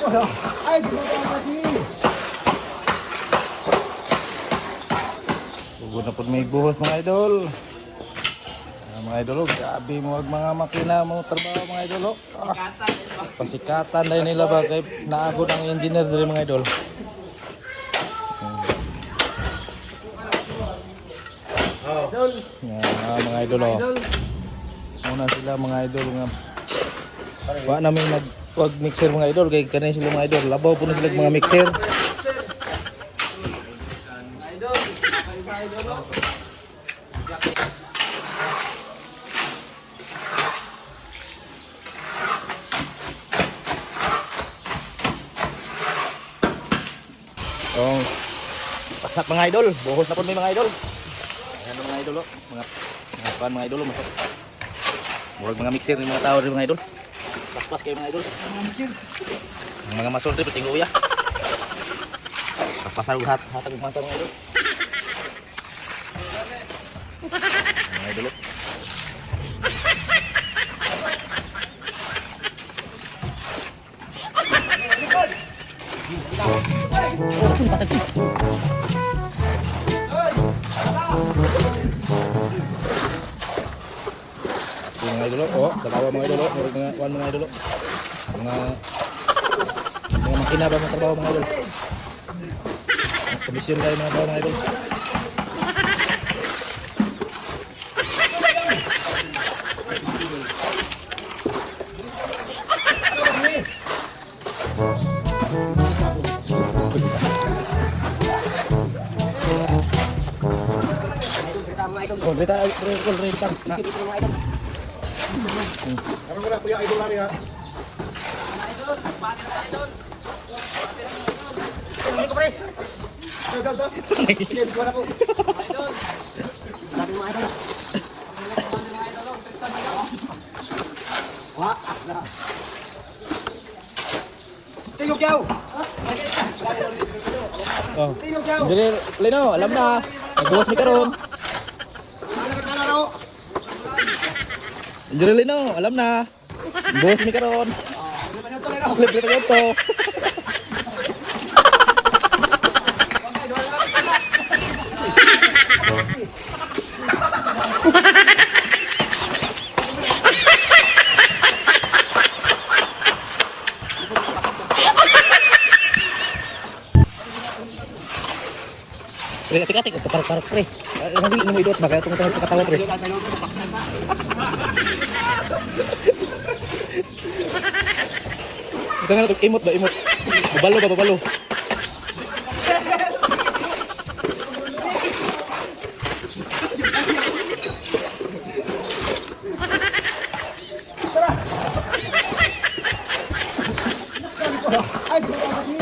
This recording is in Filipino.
Ay, di mo kasi. Sugod na po may buhos mga idol. Mga idol, grabe mo ang mga makina mo trabaho mga idol. Pasikatan dahil nila ba kay naagod ang engineer dali mga idol. Idol. Mga idol muna sila mga idol nga. Wa namin nagwag mixer mga idol kay kanay sila mga idol. Labaw po na sila mga mixer. Pasat mga idol, buhos na po may mga idol. Ayan mga idol, mga pan mga idol, masok. Murag mga mixer ng mga tao rin mga idol. Paspas kayo mga idol. Ang mga masol rin, pating uya. Paspas hatag mga mga idol. Mga idol. Mga idol, dalawa mga idol, mga idol. Mga makina ba mga trabaho mga idol. Komisyon tayo mga trabaho mga idol. Rita. Ano ko na kuya idol lari ha. Ano ko pre? Go. Sige, ko na ko. Idol. Sabi mo idol. Wa. Tingog yaw. Tingog yaw. Dire, Lino, alam na. Nagbuwas mi karon. Dire Lino, alam na. Buwas mi karon. Libre pa to. Pre, ati-ati ko kaparok pre. Hindi mo idot ba kaya tungtong katawa pre. Ito nga ito, imot ba, imot. Babalo. Ay, di mo kasi.